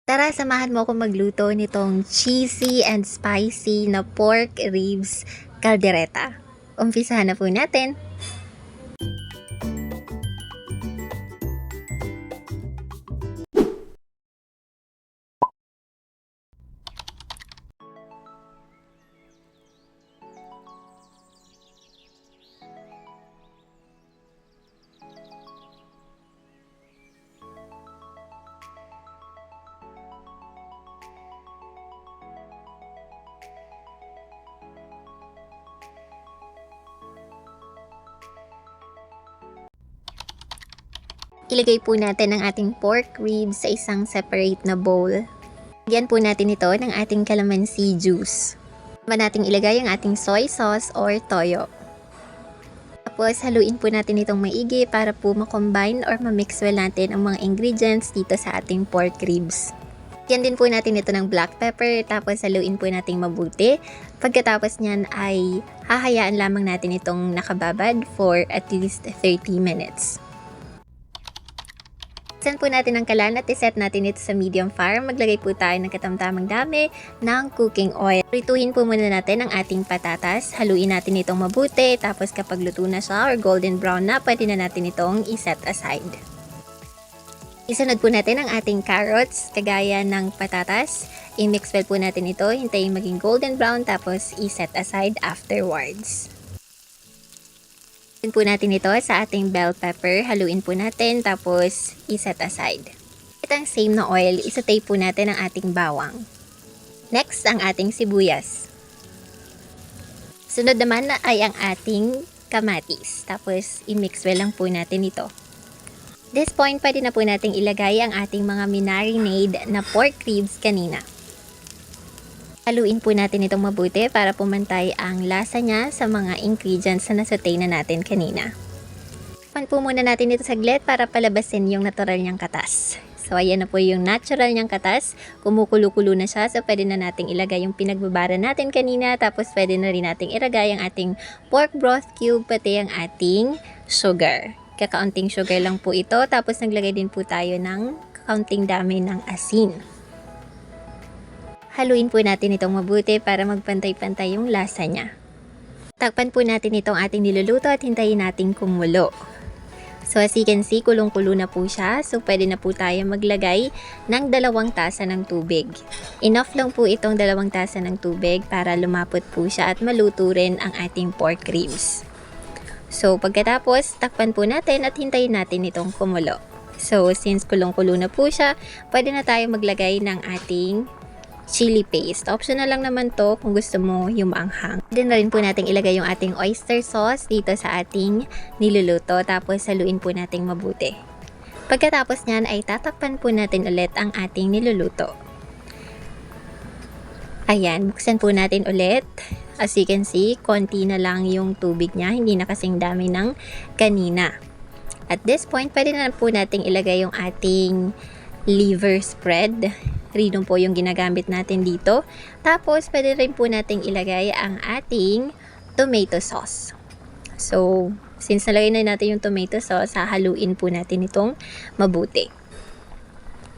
Tara, samahan mo ako magluto nitong cheesy and spicy na pork ribs caldereta. Umpisahan na po natin. Ilagay po natin ang ating pork ribs sa isang separate na bowl. Lagyan po natin ito ng ating calamansi juice. Tama nating ilagay ang ating soy sauce or toyo. Tapos haluin po natin itong maigi para po makombine or mamix well natin ang mga ingredients dito sa ating pork ribs. Lagyan din po natin ito ng black pepper, tapos haluin po natin mabuti. Pagkatapos niyan ay hahayaan lamang natin itong nakababad for at least 30 minutes. Buksan po natin ang kalan at iset natin ito sa medium fire. Maglagay po tayo ng katamtamang dami ng cooking oil. Prituhin po muna natin ang ating patatas. Haluin natin itong mabuti. Tapos kapag luto na siya or golden brown na, pwede na natin itong iset aside. Isunod po natin ang ating carrots, kagaya ng patatas. I-mix well po natin ito. Hintayin maging golden brown tapos iset aside afterwards. Po natin ito sa ating bell pepper, haluin po natin tapos iset aside. Itang same na oil, isaute po natin ang ating bawang. Next, ang ating sibuyas. Sunod naman ay ang ating kamatis, tapos i-mix well lang po natin ito. This point, pwede na po nating ilagay ang ating mga minarinade na pork ribs kanina. Haluin po natin itong mabuti para pumantay ang lasa niya sa mga ingredients na nasaute na natin kanina. Pan po muna natin ito saglit para palabasin yung natural niyang katas. So ayan na po yung natural niyang katas. Kumukulo-kulo na siya, so pwede na nating ilagay yung pinagbabara natin kanina. Tapos pwede na rin nating ilagay ang ating pork broth cube pati ang ating sugar. Kakaunting sugar lang po ito. Tapos naglagay din po tayo ng kaunting dami ng asin. Haluin po natin itong mabuti para magpantay-pantay yung lasa niya. Takpan po natin itong ating niluluto at hintayin nating kumulo. So as you can see, kulong-kulo na po siya. So pwede na po tayo maglagay ng 2 tasa ng tubig. Enough lang po itong 2 tasa ng tubig para lumapot po siya at maluto rin ang ating pork ribs. So pagkatapos, takpan po natin at hintayin natin itong kumulo. So since kulong-kulo na po siya, pwede na tayo maglagay ng ating chili paste. Optional lang naman to kung gusto mo yung maanghang. Then na rin po natin ilagay yung ating oyster sauce dito sa ating niluluto. Tapos haluin po natin mabuti. Pagkatapos nyan ay tatakpan po natin ulit ang ating niluluto. Ayan, buksan po natin ulit. As you can see, konti na lang yung tubig niya. Hindi na kasing dami ng kanina. At this point, pwede na po natin ilagay yung ating liver spread. Rinong po yung ginagamit natin dito. Tapos, pwede rin po nating ilagay ang ating tomato sauce. So, since nalagay na natin yung tomato sauce, hahaluin po natin itong mabuti.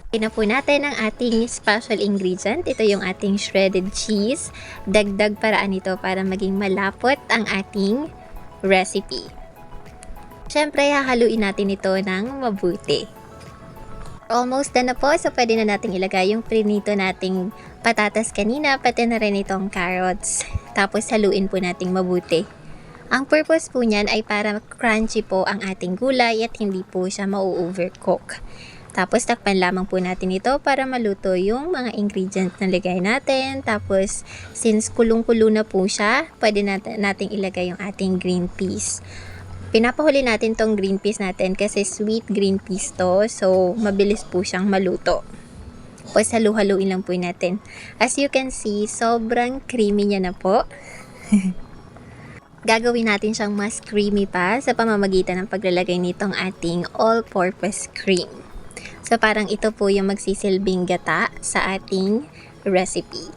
Lagyan na po natin ang ating special ingredient. Ito yung ating shredded cheese. Dagdag paraan ito para maging malapot ang ating recipe. Siyempre, hahaluin natin ito ng mabuti. Almost done na po, so pwede na nating ilagay yung prinito nating patatas kanina, pati na rin itong carrots. Tapos haluin po nating mabuti. Ang purpose po niyan ay para crunchy po ang ating gulay at hindi po siya mau-overcook. Tapos takpan lamang po natin ito para maluto yung mga ingredients na lagay natin. Tapos since kulong-kulo na po siya, pwede nating ilagay yung ating green peas. Pinapahuli natin tong green peas natin kasi sweet green peas to. So, mabilis po siyang maluto. Tapos, halu-haluin lang po natin. As you can see, sobrang creamy niya na po. Gagawin natin siyang mas creamy pa sa pamamagitan ng paglalagay nitong ating all-purpose cream. So, parang ito po yung magsisilbing gata sa ating recipe.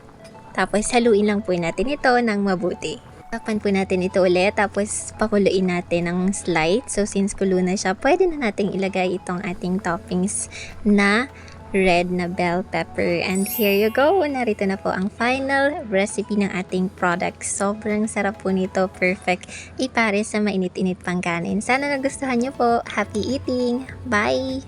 Tapos, haluin lang po natin ito ng mabuti. Takpan po natin ito ulit, tapos pakuluin natin ng slight. So since kulo na siya, pwede na nating ilagay itong ating toppings na red na bell pepper. And here you go, narito na po ang final recipe ng ating product. Sobrang sarap po nito, perfect ipare sa mainit-init pang kanin. Sana nagustuhan nyo po. Happy eating! Bye!